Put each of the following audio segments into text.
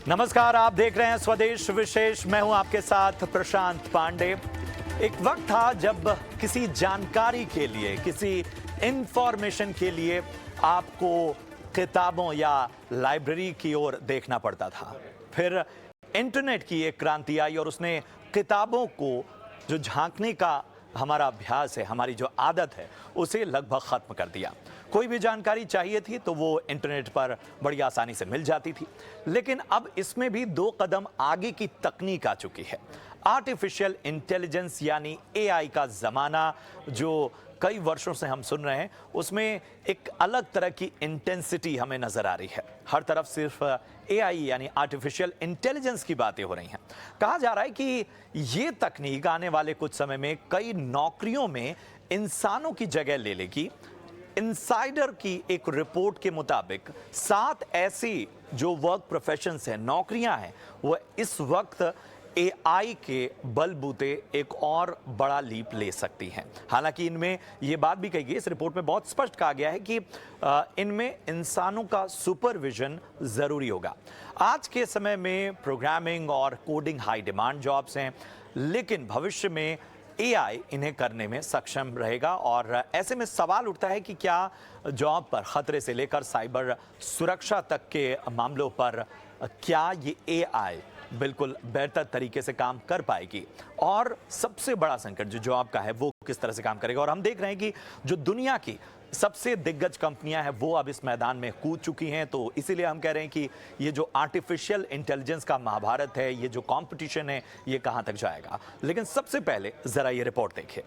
नमस्कार, आप देख रहे हैं स्वदेश विशेष। मैं हूं आपके साथ प्रशांत पांडे। एक वक्त था जब किसी जानकारी के लिए, किसी इंफॉर्मेशन के लिए आपको किताबों या लाइब्रेरी की ओर देखना पड़ता था। फिर इंटरनेट की एक क्रांति आई और उसने किताबों को जो झांकने का हमारा अभ्यास है, हमारी जो आदत है, उसे लगभग खत्म कर दिया। कोई भी जानकारी चाहिए थी तो वो इंटरनेट पर बड़ी आसानी से मिल जाती थी। लेकिन अब इसमें भी 2 कदम आगे की तकनीक आ चुकी है। आर्टिफिशियल इंटेलिजेंस यानी एआई का जमाना जो कई वर्षों से हम सुन रहे हैं, उसमें एक अलग तरह की इंटेंसिटी हमें नजर आ रही है। हर तरफ सिर्फ एआई यानी आर्टिफिशियल इंटेलिजेंस की बातें हो रही हैं। कहा जा रहा है कि ये तकनीक आने वाले कुछ समय में कई नौकरियों में इंसानों की जगह ले लेगी। इनसाइडर की एक रिपोर्ट के मुताबिक 7 ऐसी जो वर्क प्रोफेशंस हैं, नौकरियां हैं, वो इस वक्त एआई के बलबूते एक और बड़ा लीप ले सकती हैं। हालांकि इनमें यह बात भी कही गई, इस रिपोर्ट में बहुत स्पष्ट कहा गया है कि इनमें इंसानों का सुपरविजन जरूरी होगा। आज के समय में प्रोग्रामिंग और कोडिंग हाई डिमांड जॉब्स हैं, लेकिन भविष्य में एआई इन्हें करने में सक्षम रहेगा। और ऐसे में सवाल उठता है कि क्या जॉब पर खतरे से लेकर साइबर सुरक्षा तक के मामलों पर क्या ये एआई बिल्कुल बेहतर तरीके से काम कर पाएगी, और सबसे बड़ा संकट जो जॉब का है वो किस तरह से काम करेगा। और हम देख रहे हैं कि जो दुनिया की सबसे दिग्गज कंपनियां हैं वो अब इस मैदान में कूद चुकी हैं। तो इसीलिए हम कह रहे हैं कि ये जो आर्टिफिशियल इंटेलिजेंस का महाभारत है, ये जो कंपटीशन है, ये कहां तक जाएगा। लेकिन सबसे पहले जरा ये रिपोर्ट देखिए।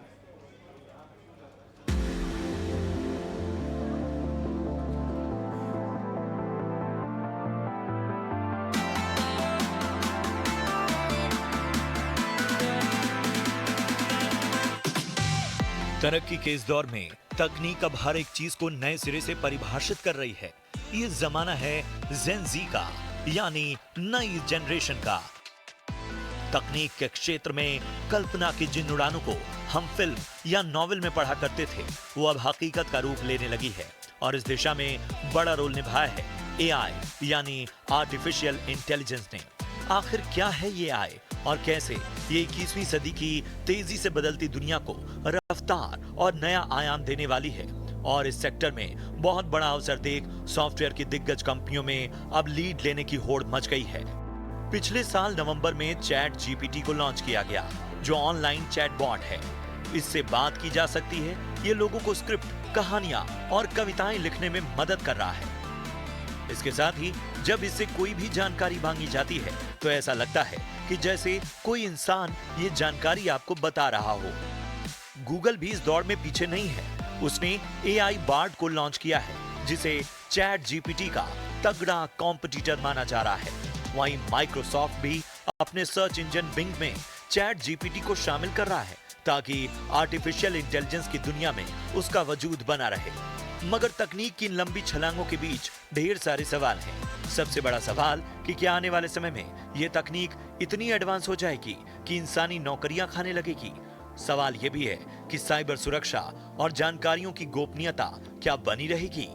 तरक्की के इस दौर में तकनीक अब हर एक चीज को नए सिरे से परिभाषित कर रही है। ये जमाना है जेन जी का, यानी नई जनरेशन का। तकनीक के क्षेत्र में कल्पना की जिन उड़ानों को हम फिल्म या नॉवेल में पढ़ा करते थे, वो अब हकीकत का रूप लेने लगी है। और इस दिशा में बड़ा रोल निभाया है एआई यानी आर्टिफिशियल इंटेलिजेंस ने। आखिर क्या है ये एआई और कैसे ये 21वीं सदी की तेजी से बदलती दुनिया को रफ्तार और नया आयाम देने वाली है। और इस सेक्टर में बहुत बड़ा अवसर देख सॉफ्टवेयर की दिग्गज कंपनियों में अब लीड लेने की होड़ मच गई है। पिछले साल नवंबर में चैट जीपीटी को लॉन्च किया गया, जो ऑनलाइन चैटबॉट है। इससे बात की जा सकती है। ये लोगों को स्क्रिप्ट, कहानियां और कविताएं लिखने में मदद कर रहा है। इसके साथ ही जब इससे कोई भी जानकारी मांगी जाती है तो ऐसा लगता है कि जैसे कोई इंसान ये जानकारी आपको बता रहा हो। गूगल भी इस दौड़ में पीछे नहीं है। उसने एआई बार्ड को लॉन्च किया है, जिसे चैट जीपीटी का तगड़ा कॉम्पिटिटर माना जा रहा है। वहीं माइक्रोसॉफ्ट भी अपने सर्च इंजन बिंग में चैट जीपीटी को शामिल कर रहा है, ताकि आर्टिफिशियल इंटेलिजेंस की दुनिया में उसका वजूद बना रहे। मगर तकनीक की इन लंबी छलांगों के बीच ढेर सारे सवाल हैं। सबसे बड़ा सवाल कि क्या आने वाले समय में यह तकनीक इतनी एडवांस हो जाएगी कि इंसानी नौकरियां खाने लगेगी। सवाल यह भी है कि साइबर सुरक्षा और जानकारियों की गोपनीयता क्या बनी रहेगी।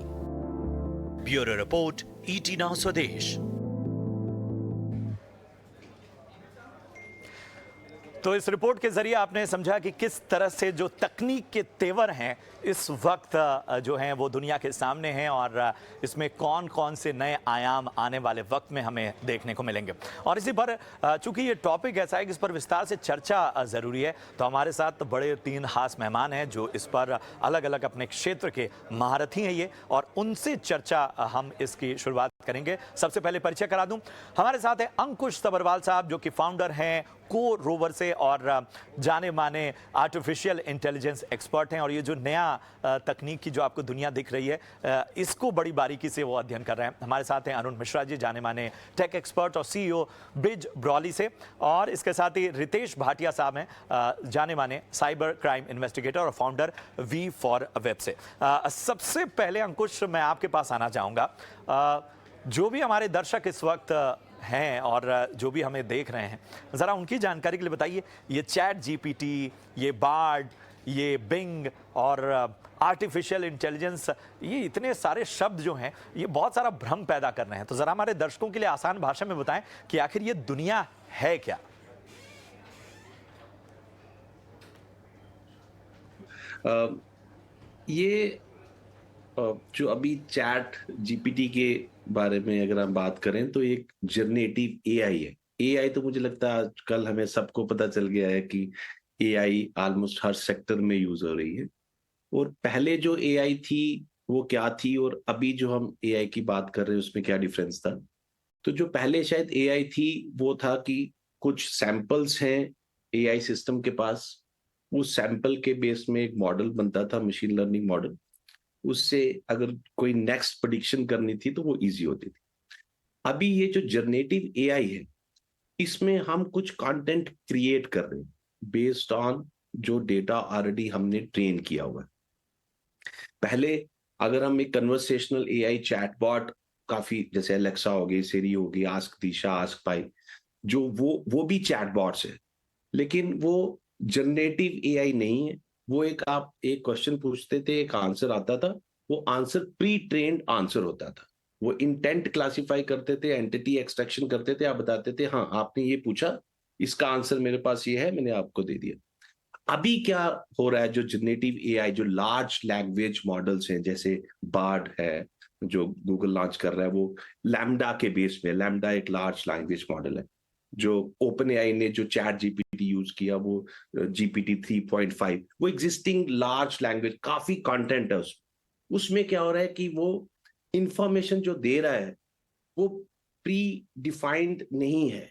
ब्यूरो रिपोर्ट, ईटी नाउ स्वदेश। तो इस रिपोर्ट के जरिए आपने समझा कि किस तरह से जो तकनीक के तेवर हैं इस वक्त जो हैं वो दुनिया के सामने हैं, और इसमें कौन कौन से नए आयाम आने वाले वक्त में हमें देखने को मिलेंगे। और इसी पर चूंकि ये टॉपिक ऐसा है कि इस पर विस्तार से चर्चा ज़रूरी है, तो हमारे साथ बड़े 3 खास मेहमान हैं जो इस पर अलग अलग अपने क्षेत्र के महारथी हैं ये, और उनसे चर्चा हम इसकी शुरुआत करेंगे। सबसे पहले परिचय करा दूं, हमारे साथ है अंकुश सबरवाल साहब, जो कि फाउंडर हैं को रोवर से और जाने माने आर्टिफिशियल इंटेलिजेंस एक्सपर्ट हैं। और ये जो नया तकनीक की जो आपको दुनिया दिख रही है, इसको बड़ी बारीकी से वो अध्ययन कर रहे हैं। हमारे साथ हैं अरुण मिश्रा जी, जाने माने टेक एक्सपर्ट और सीईओ ब्रिज ब्रॉली से। और इसके साथ ही रितेश भाटिया साहब हैं, जाने माने साइबर क्राइम इन्वेस्टिगेटर और फाउंडर वी फॉर वेब से। सबसे पहले अंकुश, मैं आपके पास आना चाहूँगा। जो भी हमारे दर्शक इस वक्त हैं और जो भी हमें देख रहे हैं, ज़रा उनकी जानकारी के लिए बताइए, ये चैट जीपीटी, ये बार्ड, ये बिंग और आर्टिफिशियल इंटेलिजेंस, ये इतने सारे शब्द जो हैं ये बहुत सारा भ्रम पैदा कर रहे हैं। तो जरा हमारे दर्शकों के लिए आसान भाषा में बताएं कि आखिर ये दुनिया है क्या। ये जो अभी चैट जीपीटी के बारे में अगर हम बात करें तो एक जनरेटिव एआई है। एआई तो मुझे लगता है आजकल हमें सबको पता चल गया है कि एआई ऑलमोस्ट हर सेक्टर में यूज हो रही है। और पहले जो एआई थी वो क्या थी और अभी जो हम एआई की बात कर रहे हैं उसमें क्या डिफरेंस था। तो जो पहले शायद एआई थी वो था कि कुछ सैंपल्स हैं एआई सिस्टम के पास, उस सैंपल के बेस में एक मॉडल बनता था, मशीन लर्निंग मॉडल। उससे अगर कोई नेक्स्ट प्रेडिक्शन करनी थी तो वो इजी होती थी। अभी ये जो जनरेटिव एआई है इसमें हम कुछ कंटेंट क्रिएट कर रहे हैं बेस्ड ऑन जो डेटा ऑलरेडी हमने ट्रेन किया हुआ है। पहले अगर हम एक कन्वर्सेशनल एआई चैटबॉट, काफी जैसे अलेक्सा हो गई, सिरी हो गई, आस्क दिशा, आस्क पाई, जो वो भी चैटबॉट्स है, लेकिन वो जनरेटिव एआई नहीं है। वो एक आप एक क्वेश्चन पूछते थे, एक आंसर आता था, वो आंसर प्री ट्रेन्ड आंसर होता था। वो इंटेंट क्लासिफाई करते थे, एंटिटी एक्सट्रैक्शन करते थे, आप बताते थे हाँ आपने ये पूछा, इसका आंसर मेरे पास ये है, मैंने आपको दे दिया। अभी क्या हो रहा है, जो जनरेटिव एआई, जो लार्ज लैंग्वेज मॉडल्स हैं जैसे बार्ड है जो गूगल लॉन्च कर रहा है, वो लैम्डा के बेस में, लैम्डा एक लार्ज लैंग्वेज मॉडल है। जो ओपन एआई ने जो चैट जीपीटी यूज किया वो जीपीटी 3.5, वो एग्जिस्टिंग लार्ज लैंग्वेज, काफी कंटेंट है उसमें। उसमें क्या हो रहा है कि वो इंफॉर्मेशन जो दे रहा है वो प्री डिफाइंड नहीं है।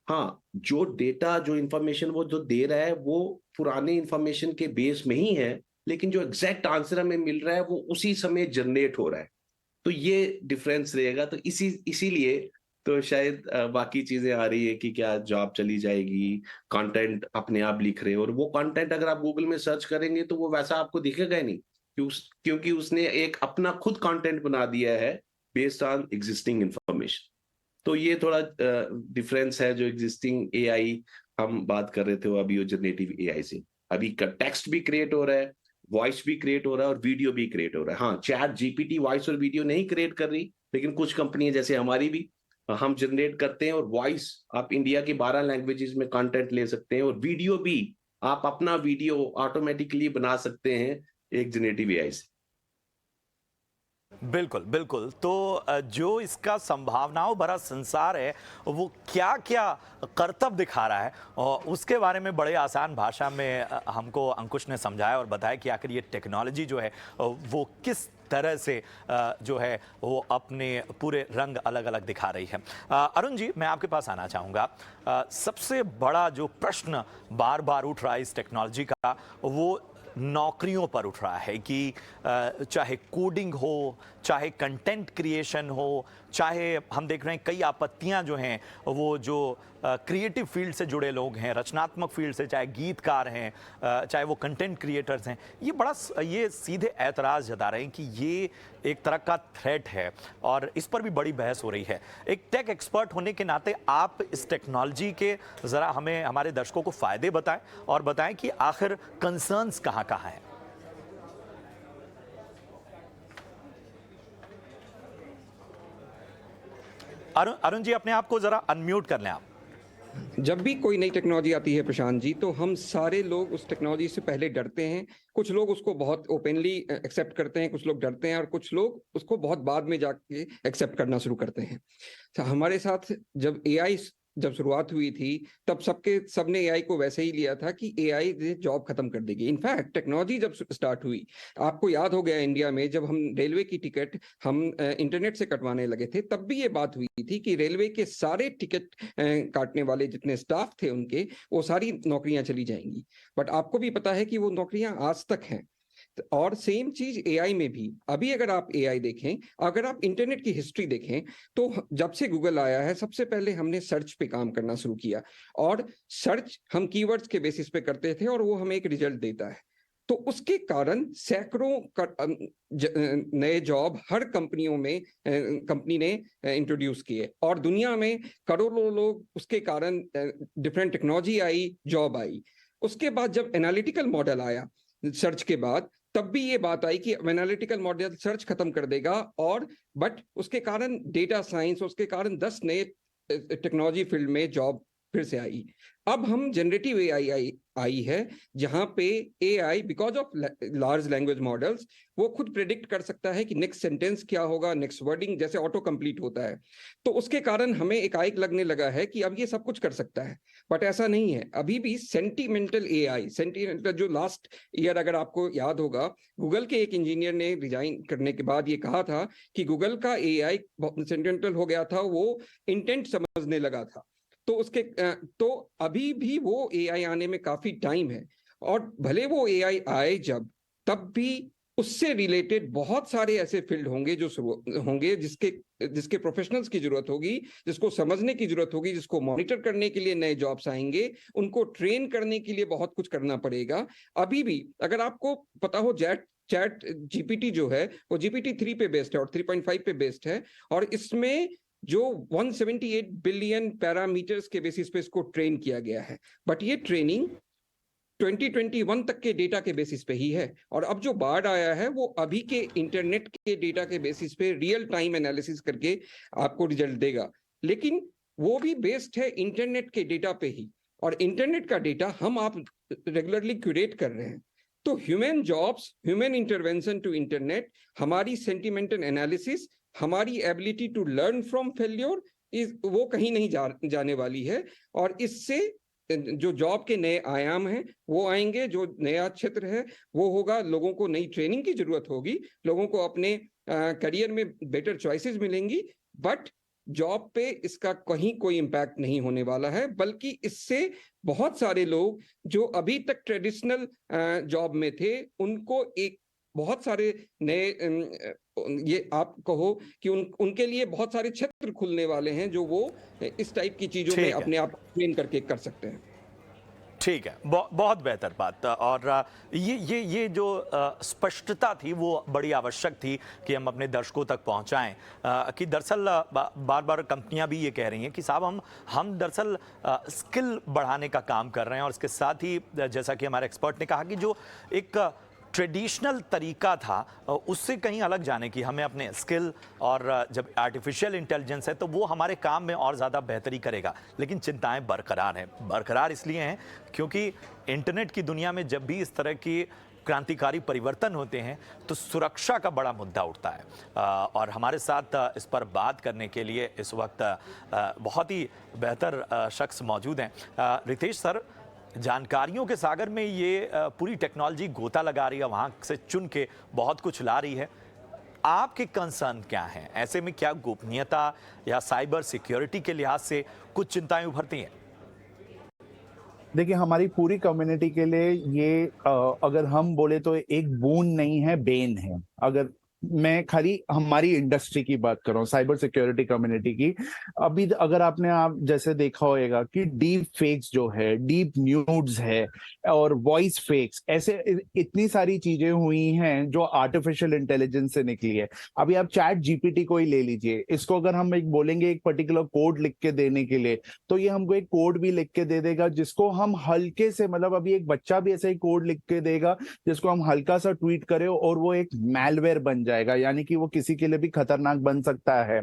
हाँ, जो डेटा, जो इंफॉर्मेशन वो जो दे रहा है वो पुराने इंफॉर्मेशन के बेस में ही है, लेकिन जो एग्जैक्ट आंसर हमें मिल रहा है वो उसी समय जनरेट हो रहा है। तो ये डिफरेंस रहेगा। तो इसीलिए तो शायद बाकी चीजें आ रही है कि क्या जॉब चली जाएगी, कंटेंट अपने आप लिख रहे हैं, और वो कंटेंट अगर आप गूगल में सर्च करेंगे तो वो वैसा आपको दिखेगा ही नहीं, क्योंकि उसने एक अपना खुद कंटेंट बना दिया है बेस्ड ऑन एग्जिस्टिंग इंफॉर्मेशन। तो ये थोड़ा डिफरेंस है। जो एग्जिस्टिंग एआई हम बात कर रहे थे वो अभी वो जनरेटिव एआई से, अभी का टेक्स्ट भी क्रिएट हो रहा है, वॉइस भी क्रिएट हो रहा है और वीडियो भी क्रिएट हो रहा है। हाँ, चैट जीपीटी वॉइस और वीडियो नहीं क्रिएट कर रही, लेकिन कुछ कंपनियां जैसे हमारी भी, हम जनरेट करते हैं। और वॉइस आप इंडिया की 12 लैंग्वेजेस में कंटेंट ले सकते हैं, और वीडियो भी आप अपना वीडियो ऑटोमेटिकली बना सकते हैं एक जनरेटिव एआई से। बिल्कुल, बिल्कुल। तो जो इसका संभावनाओं भरा संसार है, वो क्या-क्या करतब दिखा रहा है, और उसके बारे में बड़े आसान भाषा में हमको अंकुश ने समझाया और बताया कि आखिर ये टेक्नोलॉजी जो है वो किस तरह से जो है वो अपने पूरे रंग अलग-अलग दिखा रही है। अरुण जी, मैं आपके पास आना चाहूँगा। सबसे बड़ा जो प्रश्न बार-बार उठ रहा है इस टेक्नोलॉजी का, वो नौकरियों पर उठ रहा है कि चाहे कोडिंग हो, चाहे कंटेंट क्रिएशन हो, चाहे हम देख रहे हैं कई आपत्तियां जो हैं वो जो क्रिएटिव फील्ड से जुड़े लोग हैं, रचनात्मक फील्ड से, चाहे गीतकार हैं, चाहे वो कंटेंट क्रिएटर्स हैं, ये सीधे ऐतराज़ जता रहे हैं कि ये एक तरह का थ्रेट है, और इस पर भी बड़ी बहस हो रही है। एक टेक एक्सपर्ट होने के नाते आप इस टेक्नोलॉजी के ज़रा हमें, हमारे दर्शकों को फ़ायदे बताएं और बताएं कि आखिर कंसर्न्स कहाँ कहाँ हैं। अरुण जी, अपने आप को जरा अनम्यूट कर लें आप। जब भी कोई नई टेक्नोलॉजी आती है प्रशांत जी, तो हम सारे लोग उस टेक्नोलॉजी से पहले डरते हैं। कुछ लोग उसको बहुत ओपनली एक्सेप्ट करते हैं, कुछ लोग डरते हैं, और कुछ लोग उसको बहुत बाद में जाके एक्सेप्ट करना शुरू करते हैं। तो हमारे साथ जब एआई जब शुरुआत हुई थी, तब सबने एआई को वैसे ही लिया था कि एआई जॉब खत्म कर देगी। इनफैक्ट टेक्नोलॉजी जब स्टार्ट हुई, आपको याद हो गया इंडिया में जब हम रेलवे की टिकट हम इंटरनेट से कटवाने लगे थे, तब भी ये बात हुई थी कि रेलवे के सारे टिकट काटने वाले जितने स्टाफ थे उनके, वो सारी नौकरियां चली जाएंगी। बट आपको भी पता है कि वो नौकरियां आज तक हैं। और सेम चीज एआई में भी। अभी अगर आप एआई देखें, अगर आप इंटरनेट की हिस्ट्री देखें, तो जब से गूगल आया है, सबसे पहले हमने सर्च पे काम करना शुरू किया, और सर्च हम कीवर्ड्स के बेसिस पे करते थे और वो हमें एक रिजल्ट देता है। तो उसके कारण सैकड़ों नए जॉब हर कंपनी ने इंट्रोड्यूस किए, और दुनिया में करोड़ों लोग उसके कारण डिफरेंट टेक्नोलॉजी आई, जॉब आई। उसके बाद जब एनालिटिकल मॉडल आया, सर्च के बाद, तब भी ये बात आई कि एनालिटिकल मॉडल सर्च खत्म कर देगा, और बट उसके कारण डेटा साइंस, उसके कारण 10 नए टेक्नोलॉजी फील्ड में जॉब फिर से आई। अब हम जनरेटिव एआई आई है, जहां पे AI because of large language models वो खुद प्रेडिक्ट कर सकता है कि नेक्स्ट सेंटेंस क्या होगा, नेक्स्ट वर्डिंग जैसे ऑटो कंप्लीट होता है। तो उसके कारण हमें एकाएक लगने लगा है कि अब ये सब कुछ कर सकता है, बट ऐसा नहीं है। अभी भी सेंटिमेंटल एआई, सेंटिमेंटल, जो लास्ट ईयर अगर आपको याद होगा, गूगल के एक इंजीनियर ने रिजाइन करने के बाद ये कहा था कि गूगल का एआई सेंटिमेंटल हो गया था, वो इंटेंट समझने लगा था। तो उसके तो अभी भी वो एआई आने में काफी टाइम है, और भले वो एआई आए जब, तब भी उससे रिलेटेड बहुत सारे ऐसे फील्ड होंगे जो होंगे जिसके प्रोफेशनल्स की जरूरत होगी, जिसको समझने की जरूरत होगी, जिसको मॉनिटर करने के लिए नए जॉब्स आएंगे, उनको ट्रेन करने के लिए बहुत कुछ करना पड़ेगा। अभी भी अगर आपको पता हो, चैट जीपीटी जो है वो जीपीटी 3 पे बेस्ड है और 3.5 पे बेस्ड है, और इसमें जो 178 बिलियन पैरामीटर्स के बेसिस पे इसको ट्रेन किया गया है, बट ये ट्रेनिंग 2021 तक के डेटा के बेसिस पे ही है। और अब जो बाढ़ आया है वो अभी के इंटरनेट के डेटा के बेसिस पे रियल टाइम एनालिसिस करके आपको रिजल्ट देगा, लेकिन वो भी बेस्ड है इंटरनेट के डेटा पे ही, और इंटरनेट का डेटा हम आप रेगुलरली क्यूरेट कर रहे हैं। तो human jobs, human intervention to internet, हमारी सेंटिमेंटल एनालिसिस, हमारी ability to learn from failure वो कहीं नहीं जाने वाली है। और इससे जो जॉब के नए आयाम हैं वो आएंगे, जो नया क्षेत्र है वो होगा, लोगों को नई ट्रेनिंग की जरूरत होगी, लोगों को अपने करियर में बेटर चॉइसेस मिलेंगी, बट जॉब पे इसका कहीं कोई इम्पैक्ट नहीं होने वाला है, बल्कि इससे बहुत सारे लोग जो अभी तक ट्रेडिशनल जॉब में थे, उनको एक बहुत सारे नए, ये आप कहो कि उनके लिए बहुत सारे क्षेत्र खुलने वाले हैं जो वो इस टाइप की चीजों में अपने आप ट्रेन करके कर सकते हैं। ठीक है, बहुत बेहतर बात। और ये जो स्पष्टता थी वो बड़ी आवश्यक थी कि हम अपने दर्शकों तक पहुंचाएं, कि दरअसल बार बार कंपनियां भी ये कह रही हैं कि साहब हम दरअसल स्किल बढ़ाने का काम कर रहे हैं, और इसके साथ ही जैसा कि हमारे एक्सपर्ट ने कहा कि जो एक ट्रेडिशनल तरीका था उससे कहीं अलग जाने की, हमें अपने स्किल, और जब आर्टिफिशियल इंटेलिजेंस है तो वो हमारे काम में और ज़्यादा बेहतरी करेगा। लेकिन चिंताएं बरकरार हैं, बरकरार इसलिए हैं क्योंकि इंटरनेट की दुनिया में जब भी इस तरह की क्रांतिकारी परिवर्तन होते हैं तो सुरक्षा का बड़ा मुद्दा उठता है। और हमारे साथ इस पर बात करने के लिए इस वक्त बहुत ही बेहतर शख्स मौजूद हैं। रितेश सर, जानकारियों के सागर में ये पूरी टेक्नोलॉजी गोता लगा रही है, वहाँ से चुन के बहुत कुछ ला रही है। आपके कंसर्न क्या हैं? ऐसे में क्या गोपनीयता या साइबर सिक्योरिटी के लिहाज से कुछ चिंताएं उभरती हैं? देखिए, हमारी पूरी कम्युनिटी के लिए ये अगर हम बोले तो एक बून नहीं है, बेन है। अगर मैं खाली हमारी इंडस्ट्री की बात कर रहा हूँ, साइबर सिक्योरिटी कम्युनिटी की। अभी अगर आपने जैसे देखा होगा कि डीप फेक्स जो है, डीप न्यूड्स है, और वॉइस फेक्स, ऐसे इतनी सारी चीजें हुई हैं जो आर्टिफिशियल इंटेलिजेंस से निकली है। अभी आप चैट जीपीटी को ही ले लीजिए, इसको अगर हम एक बोलेंगे एक पर्टिकुलर कोड लिख के देने के लिए, तो ये हमको एक कोड भी लिख के दे देगा, जिसको हम हल्के से, मतलब अभी एक बच्चा भी ऐसा ही कोड लिख के देगा जिसको हम हल्का सा ट्वीट करें और वो एक मैलवेयर बन जाएगा, यानी कि वो किसी के लिए भी खतरनाक बन सकता है।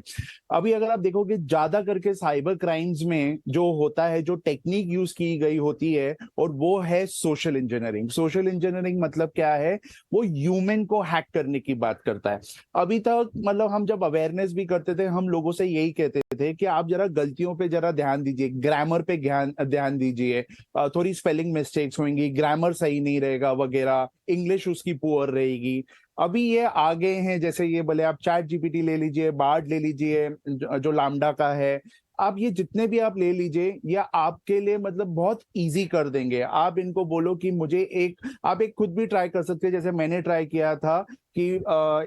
अभी अगर आप देखोगे ज्यादा करके साइबर क्राइम्स में जो होता है, जो टेक्निक यूज की गई होती है, और वो है सोशल इंजीनियरिंग। सोशल इंजीनियरिंग मतलब क्या है? वो ह्यूमन को हैक करने की बात करता है। अभी तक मतलब हम जब अवेयरनेस भी करते थे, हम लोगों से यही कहते थे कि आप जरा गलतियों पे जरा ध्यान दीजिए, ग्रामर पे ध्यान दीजिए, थोड़ी स्पेलिंग मिस्टेक्स होंगी, ग्रामर सही नहीं रहेगा वगैरह, इंग्लिश उसकी पुअर रहेगी। अभी ये आगे हैं, जैसे ये बोले आप चैट जीपीटी ले लीजिए, बार्ड ले लीजिए जो लामडा का है, आप ये जितने भी आप ले लीजिए, ये आपके लिए मतलब बहुत इजी कर देंगे। आप इनको बोलो कि मुझे आप एक खुद भी ट्राई कर सकते हैं, जैसे मैंने ट्राई किया था कि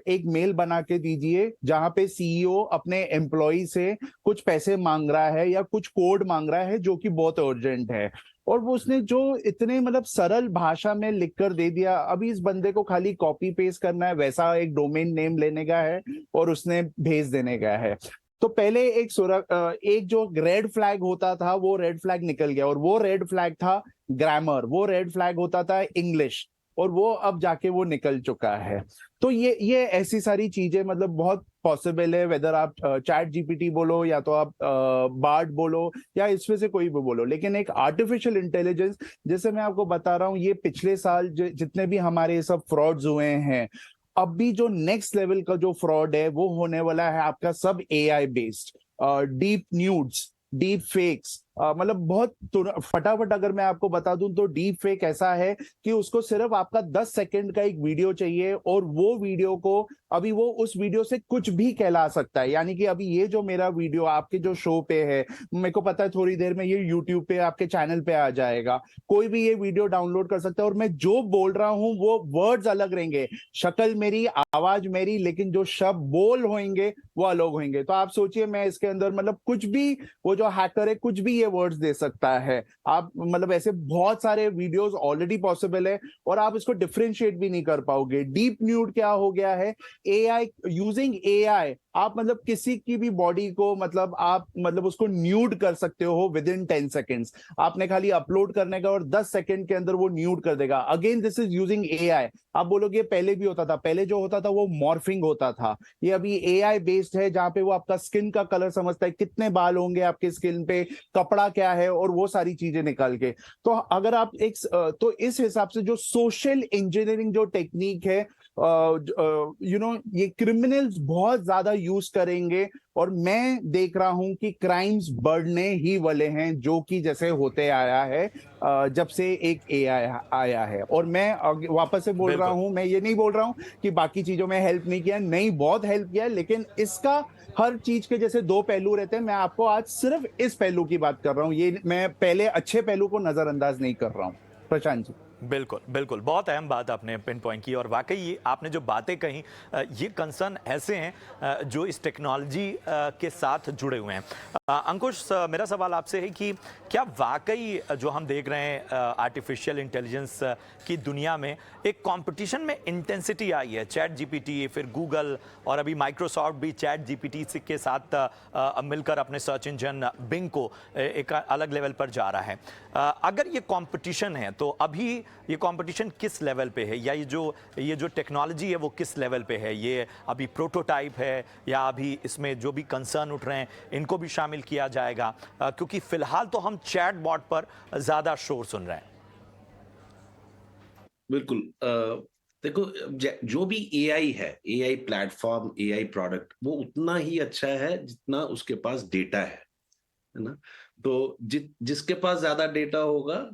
एक मेल बना के दीजिए जहां पे सीईओ अपने एम्प्लॉय से कुछ पैसे मांग रहा है या कुछ कोड मांग रहा है जो कि बहुत अर्जेंट है, और वो उसने जो इतने मतलब सरल भाषा में लिखकर दे दिया। अभी इस बंदे को खाली कॉपी पेस्ट करना है, वैसा एक डोमेन नेम लेने का है और उसने भेज देने का है। तो पहले एक जो रेड फ्लैग होता था, वो रेड फ्लैग निकल गया, और वो रेड फ्लैग था ग्रामर, वो रेड फ्लैग होता था इंग्लिश। और वो अब जाके वो निकल चुका है। तो ये ऐसी सारी चीजें मतलब बहुत पॉसिबल है, वेदर आप चैट जीपीटी बोलो या तो आप बार्ड बोलो या इसमें से कोई भी बोलो। लेकिन एक आर्टिफिशियल इंटेलिजेंस, जैसे मैं आपको बता रहा हूँ, ये पिछले साल जितने भी हमारे सब फ्रॉड्स हुए हैं, अब भी जो नेक्स्ट लेवल का जो फ्रॉड है वो होने वाला है आपका सब AI based, deep nudes, deep fakes. मतलब बहुत फटाफट अगर मैं आपको बता दूं तो डीप फेक ऐसा है कि उसको सिर्फ आपका 10 सेकंड का एक वीडियो चाहिए और वो वीडियो को अभी वो उस वीडियो से कुछ भी कहला सकता है। यानी कि अभी ये जो मेरा वीडियो आपके जो शो पे है, मेरे को पता है थोड़ी देर में ये यूट्यूब पे आपके चैनल पे आ जाएगा, कोई भी ये वीडियो डाउनलोड कर सकता है और मैं जो बोल रहा हूं वो वर्ड्स अलग रहेंगे, शक्ल मेरी, आवाज मेरी, लेकिन जो शब्द बोल होंगे वो अलग होंगे। तो आप सोचिए मैं इसके अंदर मतलब कुछ भी, वो जो हैकर है कुछ भी ये वर्ड्स दे सकता है। आप मतलब ऐसे बहुत सारे वीडियोस ऑलरेडी पॉसिबल है और आप इसको डिफरेंशिएट भी नहीं कर पाओगे। डीप न्यूड क्या हो गया है, एआई, यूजिंग एआई आप मतलब किसी की भी बॉडी को मतलब आप मतलब उसको न्यूड कर सकते हो विद इन 10 सेकेंड्स। आपने खाली अपलोड करने का और 10 सेकंड के अंदर वो न्यूड कर देगा। Again this is using AI. आप बोलोगे पहले भी होता था, पहले जो होता था वो मॉर्फिंग होता था, ये अभी एआई बेस्ड है जहां पे वो आपका स्किन का कलर समझता है, कितने बाल होंगे आपके स्किन पे, कपड़ा क्या है, और वो सारी चीजें निकाल के। तो अगर आप एक तो इस हिसाब से जो सोशल इंजीनियरिंग जो टेक्निक है, ये क्रिमिनल्स बहुत ज्यादा यूज करेंगे और मैं देख रहा हूं कि क्राइम्स बढ़ने ही वाले हैं, जो कि जैसे होते आया है जब से एक एआई आया है। और मैं वापस से बोल रहा हूं, मैं ये नहीं बोल रहा हूं कि बाकी चीजों में हेल्प नहीं किया, नहीं बहुत हेल्प किया, लेकिन इसका हर चीज के जैसे दो पहलू रहते हैं। मैं आपको आज सिर्फ इस पहलू की बात कर रहा हूं, ये मैं पहले अच्छे पहलू को नजरअंदाज नहीं कर रहा हूं। प्रशांत जी। बिल्कुल बिल्कुल, बहुत अहम बात आपने पिन पॉइंट की और वाकई ये आपने जो बातें कही, ये कंसर्न ऐसे हैं जो इस टेक्नोलॉजी के साथ जुड़े हुए हैं। अंकुश, मेरा सवाल आपसे है कि क्या वाकई जो हम देख रहे हैं आर्टिफिशियल इंटेलिजेंस की दुनिया में एक कंपटीशन में इंटेंसिटी आई है, चैट जीपीटी, फिर गूगल और अभी माइक्रोसॉफ्ट भी चैट जीपीटी के साथ मिलकर अपने सर्च इंजन बिंग को एक अलग लेवल पर जा रहा है। अगर ये कंपटीशन है तो अभी ये कंपटीशन किस लेवल पे है, या ये जो टेक्नोलॉजी है वो किस लेवल पे है? ये अभी प्रोटोटाइप है या अभी इसमें जो भी कंसर्न उठ रहे हैं इनको भी शामिल किया जाएगा? क्योंकि फिलहाल तो हम चैट बॉट पर ज्यादा शोर सुन रहे हैं। बिल्कुल। देखो, जो भी एआई है, एआई प्लेटफॉर्म, एआई प्रोडक्ट, वो उतना ही अच्छा है जितना उसके पास डेटा है ना। तो जिसके पास ज्यादा डेटा होगा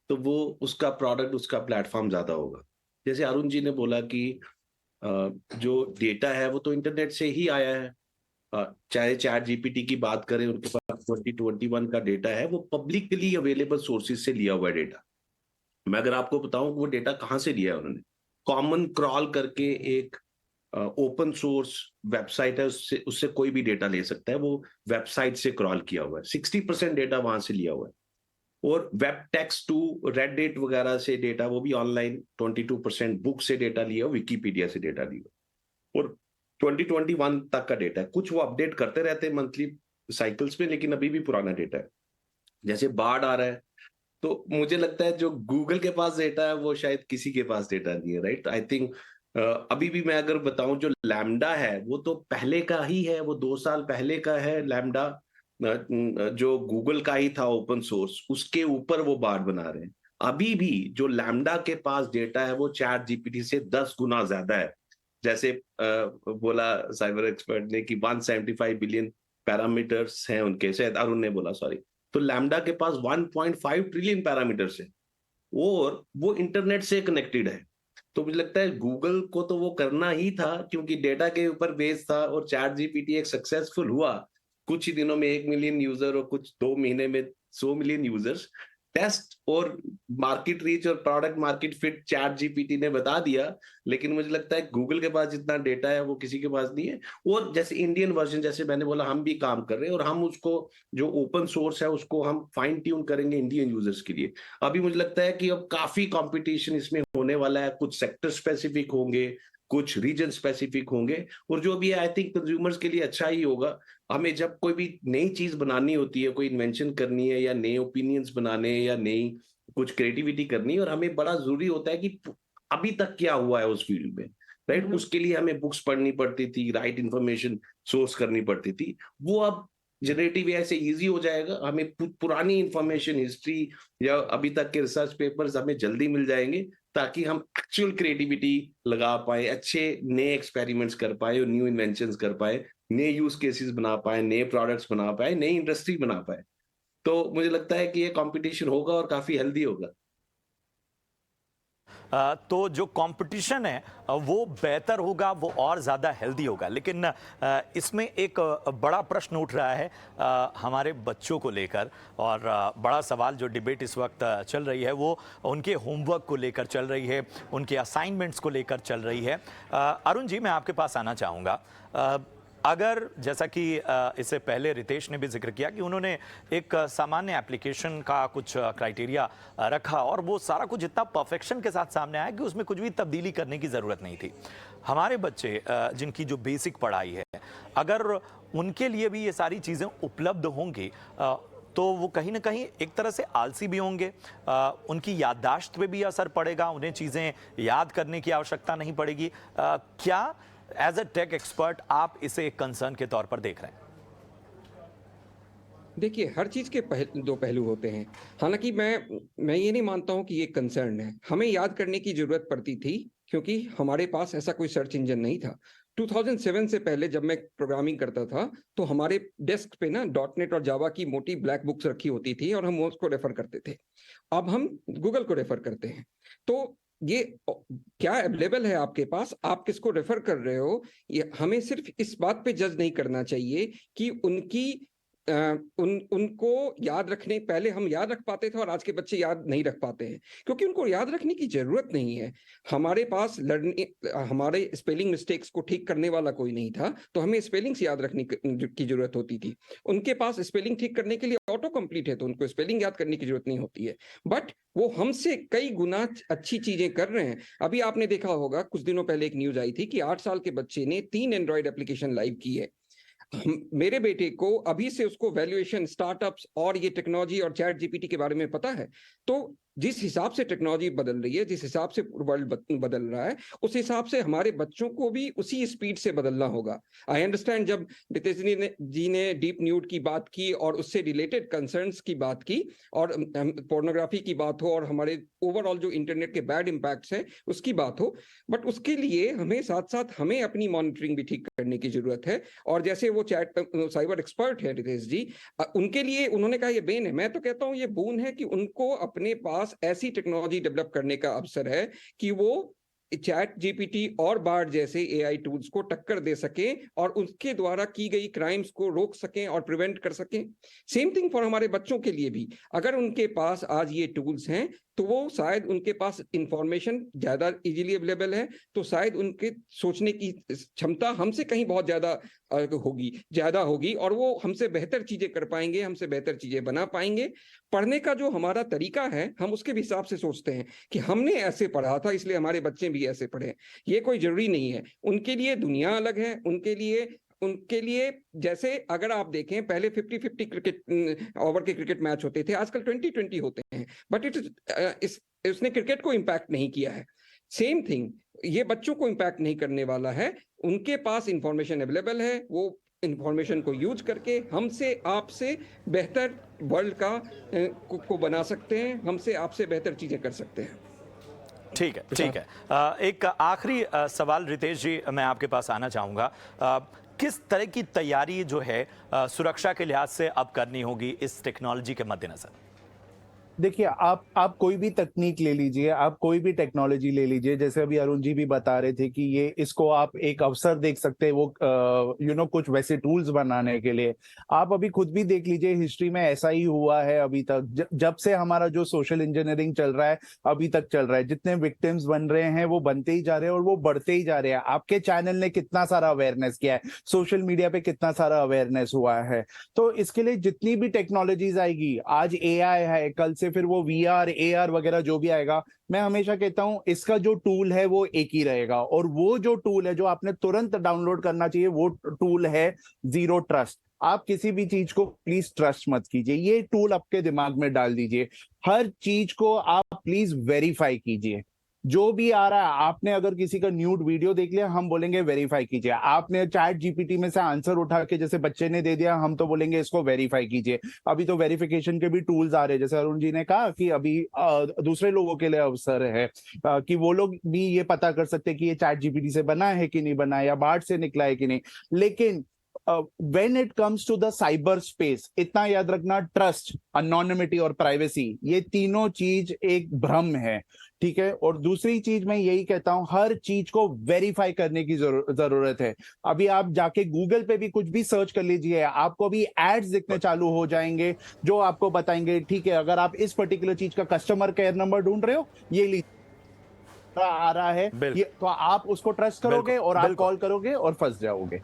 तो वो उसका प्रोडक्ट, उसका प्लेटफॉर्म ज्यादा होगा। जैसे अरुण जी ने बोला कि जो डेटा है वो तो इंटरनेट से ही आया है। चाहे चैट जीपीटी की बात करें, उनके पास 2021 का डेटा है, वो पब्लिकली अवेलेबल सोर्सेज से लिया हुआ है डेटा। मैं अगर आपको बताऊं वो डेटा कहां से लिया है उन्होंने, कॉमन क्रॉल करके एक ओपन सोर्स वेबसाइट है, उससे कोई भी डेटा ले सकता है, वो वेबसाइट से क्रॉल किया हुआ है। 60% डेटा वहां से लिया हुआ है। और वेब टेक्स्ट टू रेडिट वगैरह से डेटा, वो भी ऑनलाइन 22% बुक से डेटा लिया, विकीपीडिया से डेटा लिया, और 2021 तक का डेटा है। कुछ वो अपडेट करते रहते हैं मंथली साइकिल्स में, लेकिन अभी भी पुराना डेटा है। जैसे बाढ़ आ रहा है तो मुझे लगता है जो गूगल के पास डेटा है वो शायद किसी के पास डेटा नहीं है, राइट। आई थिंक अभी भी मैं अगर बताऊं, जो लैम्डा है वो तो पहले का ही है, वो 2 साल पहले का है लैम्डा, जो गूगल का ही था ओपन सोर्स, उसके ऊपर वो बार बना रहे हैं। अभी भी जो लैम्डा के पास डेटा है वो चैट जीपीटी से 10 गुना ज्यादा है। जैसे बोला साइबर एक्सपर्ट ने कि 175 बिलियन पैरामीटर्स हैं उनके, शायद अरुण ने बोला, सॉरी। तो लैम्डा के पास 1.5 ट्रिलियन पैरामीटर्स है और वो इंटरनेट से कनेक्टेड है। तो मुझे लगता है गूगल को तो वो करना ही था क्योंकि डेटा के ऊपर बेस था, और चैट जीपीटी एक सक्सेसफुल हुआ। कुछ ही दिनों में 1 मिलियन यूजर और कुछ 2 महीने में 100 मिलियन यूजर्स। टेस्ट और मार्केट रीच और product market fit chat GPT ने बता दिया, लेकिन मुझे लगता है गूगल के पास जितना डेटा है वो किसी के पास नहीं है। और जैसे इंडियन वर्जन, जैसे मैंने बोला, हम भी काम कर रहे हैं और हम उसको, जो ओपन सोर्स है उसको हम फाइन ट्यून करेंगे इंडियन यूजर्स के लिए। अभी मुझे लगता है कि अब काफी कंपटीशन इसमें होने वाला है, कुछ सेक्टर स्पेसिफिक होंगे, कुछ रीजन स्पेसिफिक होंगे, और जो भी आई थिंक कंज्यूमर्स के लिए अच्छा ही होगा। हमें जब कोई भी नई चीज बनानी होती है, कोई इन्वेंशन करनी है या नए ओपिनियंस बनाने या नई कुछ क्रिएटिविटी करनी है, और हमें बड़ा जरूरी होता है कि अभी तक क्या हुआ है उस फील्ड में, राइट? उसके लिए हमें बुक्स पढ़नी पड़ती थी, राइट इन्फॉर्मेशन सोर्स करनी पड़ती थी। वो अब जनरेटिव एआई से इजी हो जाएगा। हमें पुरानी इंफॉर्मेशन, हिस्ट्री या अभी तक के रिसर्च पेपर्स हमें जल्दी मिल जाएंगे, ताकि हम एक्चुअल क्रिएटिविटी लगा पाए, अच्छे नए एक्सपेरिमेंट्स कर पाए, न्यू इन्वेंशंस कर पाए, नए यूज केसेस बना पाए, नए प्रोडक्ट्स बना पाए, नई इंडस्ट्री बना पाए। तो मुझे लगता है कि ये कंपटीशन होगा और काफी हेल्दी होगा। तो जो कंपटीशन है वो बेहतर होगा, वो और ज़्यादा हेल्दी होगा। लेकिन इसमें एक बड़ा प्रश्न उठ रहा है हमारे बच्चों को लेकर, और बड़ा सवाल जो डिबेट इस वक्त चल रही है वो उनके होमवर्क को लेकर चल रही है, उनके असाइनमेंट्स को लेकर चल रही है। अरुण जी, मैं आपके पास आना चाहूँगा। अगर जैसा कि इससे पहले रितेश ने भी जिक्र किया कि उन्होंने एक सामान्य एप्लीकेशन का कुछ क्राइटेरिया रखा और वो सारा कुछ इतना परफेक्शन के साथ सामने आया कि उसमें कुछ भी तब्दीली करने की ज़रूरत नहीं थी। हमारे बच्चे जिनकी जो बेसिक पढ़ाई है, अगर उनके लिए भी ये सारी चीज़ें उपलब्ध होंगी तो वो कहीं ना कहीं एक तरह से आलसी भी होंगे, उनकी याददाश्त पे भी असर पड़ेगा, उन्हें चीज़ें याद करने की आवश्यकता नहीं पड़ेगी। क्या एज अ टेक एक्सपर्ट आप इसे एक कंसर्न के तौर पर देख रहे हैं? देखिए, हर चीज के दो पहलू होते हैं। हालांकि मैं ये नहीं मानता हूं कि ये कंसर्न है। हमें याद करने की जरूरत पड़ती थी क्योंकि हमारे पास ऐसा कोई सर्च इंजन नहीं था। 2007 से पहले जब मैं प्रोग्रामिंग करता था तो हमारे डेस्क पे ना .NET और जावा की मोटी ब्लैक बुक्स रखी होती थी और हम उसको रेफर करते थे। अब हम गूगल को रेफर करते हैं। तो ये क्या अवेलेबल है आपके पास, आप किसको रेफर कर रहे हो, ये हमें सिर्फ इस बात पे जज नहीं करना चाहिए कि उनको याद रखने, पहले हम याद रख पाते थे और आज के बच्चे याद नहीं रख पाते हैं क्योंकि उनको याद रखने की जरूरत नहीं है। हमारे पास हमारे स्पेलिंग मिस्टेक्स को ठीक करने वाला कोई नहीं था, तो हमें स्पेलिंग्स याद रखने की जरूरत होती थी। उनके पास स्पेलिंग ठीक करने के लिए ऑटो कंप्लीट है, तो उनको स्पेलिंग याद करने की जरूरत नहीं होती है। बट वो हमसे कई गुना अच्छी चीजें कर रहे हैं। अभी आपने देखा होगा, कुछ दिनों पहले एक न्यूज आई थी कि 8 साल के बच्चे ने 3 एंड्रॉइड एप्लीकेशन लाइव की है। मेरे बेटे को अभी से उसको वैल्यूएशन, स्टार्टअप्स और ये टेक्नोलॉजी और चैट जीपीटी के बारे में पता है। तो जिस हिसाब से टेक्नोलॉजी बदल रही है, जिस हिसाब से वर्ल्ड बदल रहा है, उस हिसाब से हमारे बच्चों को भी उसी स्पीड से बदलना होगा। आई अंडरस्टैंड, जब रितेश जी ने डीप न्यूड की बात की और उससे रिलेटेड कंसर्न्स की बात की और पोर्नोग्राफी की बात हो और हमारे ओवरऑल जो इंटरनेट के बैड इम्पैक्ट्स हैं उसकी बात हो, बट उसके लिए हमें साथ साथ हमें अपनी मॉनिटरिंग भी ठीक करने की जरूरत है। और जैसे वो चैट साइबर एक्सपर्ट है रितेश जी, उनके लिए उन्होंने कहा ये बेन है, मैं तो कहता हूँ ये बून है कि उनको अपने पास ऐसी टेक्नोलॉजी डेवलप करने का अवसर है कि वो चैट जीपीटी और बार्ड जैसे एआई टूल्स को टक्कर दे सके और उसके द्वारा की गई क्राइम्स को रोक सकें और प्रिवेंट कर सकें। सेम थिंग फॉर हमारे बच्चों के लिए भी, अगर उनके पास आज ये टूल्स हैं तो वो शायद उनके पास इंफॉर्मेशन ज्यादा इजीली अवेलेबल है, तो शायद उनके सोचने की क्षमता हमसे कहीं बहुत ज्यादा होगी और वो हमसे बेहतर चीजें कर पाएंगे, हमसे बेहतर चीजें बना पाएंगे। पढ़ने का जो हमारा तरीका है, हम उसके भी हिसाब से सोचते हैं कि हमने ऐसे पढ़ा था इसलिए हमारे बच्चे भी ऐसे पढ़े। ये कोई जरूरी नहीं है। उनके लिए दुनिया अलग है। उनके लिए जैसे अगर आप देखें, पहले 50-50 क्रिकेट ओवर के क्रिकेट मैच होते थे, आजकल 20-20 होते हैं, बट उसने क्रिकेट को इम्पैक्ट नहीं किया है। सेम थिंग ये बच्चों को इम्पैक्ट नहीं करने वाला है। उनके पास इंफॉर्मेशन अवेलेबल है, वो इंफॉर्मेशन को यूज करके हमसे आपसे बेहतर वर्ल्ड को बना सकते हैं, हमसे आपसे बेहतर चीजें कर सकते हैं। ठीक है, ठीक है। एक आखिरी सवाल रितेश जी, मैं आपके पास आना चाहूँगा। किस तरह की तैयारी जो है सुरक्षा के लिहाज से अब करनी होगी इस टेक्नोलॉजी के मद्देनजर? देखिए, आप कोई भी तकनीक ले लीजिए, आप कोई भी टेक्नोलॉजी ले लीजिए, जैसे अभी अरुण जी भी बता रहे थे कि ये इसको आप एक अवसर देख सकते हैं, वो कुछ वैसे टूल्स बनाने के लिए। आप अभी खुद भी देख लीजिए, हिस्ट्री में ऐसा ही हुआ है अभी तक। जब से हमारा जो सोशल इंजीनियरिंग चल रहा है अभी तक चल रहा है, जितने विक्टिम्स बन रहे हैं वो बनते ही जा रहे हैं और वो बढ़ते ही जा रहे हैं। आपके चैनल ने कितना सारा अवेयरनेस किया है, सोशल मीडिया पे कितना सारा अवेयरनेस हुआ है। तो इसके लिए जितनी भी टेक्नोलॉजीज आएगी, आज एआई है, कल से फिर वो वीआर एआर वगैरह जो भी आएगा, मैं हमेशा कहता हूं इसका जो टूल है वो एक ही रहेगा। और वो जो टूल है जो आपने तुरंत डाउनलोड करना चाहिए, वो टूल है जीरो ट्रस्ट। आप किसी भी चीज को प्लीज ट्रस्ट मत कीजिए, ये टूल आपके दिमाग में डाल दीजिए। हर चीज को आप प्लीज वेरीफाई कीजिए। जो भी आ रहा है, आपने अगर किसी का न्यूड वीडियो देख लिया, हम बोलेंगे वेरीफाई कीजिए। आपने चैट जीपीटी में से आंसर उठा के जैसे बच्चे ने दे दिया, हम तो बोलेंगे इसको वेरीफाई कीजिए। अभी तो वेरिफिकेशन के भी टूल्स आ रहे हैं, जैसे अरुण जी ने कहा कि अभी दूसरे लोगों के लिए अवसर है कि वो लोग भी ये पता कर सकते हैं कि ये चैट जीपीटी से बना है कि नहीं बना है, या बाहर से निकला है कि नहीं। लेकिन when it comes to the cyber space, इतना याद रखना, ट्रस्ट, अनोनिमिटी और प्राइवेसी, ये तीनों चीज एक भ्रम है, ठीक है। और दूसरी चीज मैं यही कहता हूं, हर चीज को वेरीफाई करने की जरूरत है। अभी आप जाके गूगल पे भी कुछ भी सर्च कर लीजिए, आपको भी एड्स दिखने चालू हो जाएंगे जो आपको बताएंगे, ठीक है, अगर आप इस पर्टिकुलर चीज का कस्टमर केयर नंबर ढूंढ रहे हो, ये लीजिए आ रहा है, ये तो आप उसको ट्रस्ट करोगे और आप कॉल करोगे और फंस जाओगे।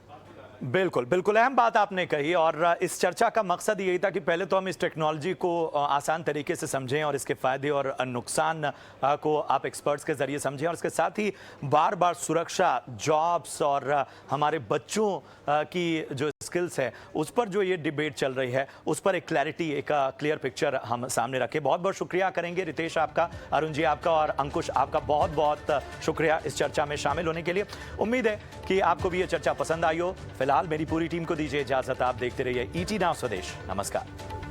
बिल्कुल बिल्कुल अहम बात आपने कही, और इस चर्चा का मकसद यही था कि पहले तो हम इस टेक्नोलॉजी को आसान तरीके से समझें और इसके फायदे और नुकसान को आप एक्सपर्ट्स के जरिए समझें, और इसके साथ ही बार बार सुरक्षा, जॉब्स और हमारे बच्चों की जो स्किल्स है उस पर जो ये डिबेट चल रही है उस पर एक क्लैरिटी, एक क्लियर पिक्चर हम सामने रखें। बहुत बहुत शुक्रिया करेंगे रितेश आपका, अरुण जी आपका और अंकुश आपका बहुत बहुत शुक्रिया इस चर्चा में शामिल होने के लिए। उम्मीद है कि आपको भी ये चर्चा पसंद आई हो। फिलहाल मेरी पूरी टीम को दीजिए इजाजत, आप देखते रहिए ET Now स्वदेश। नमस्कार।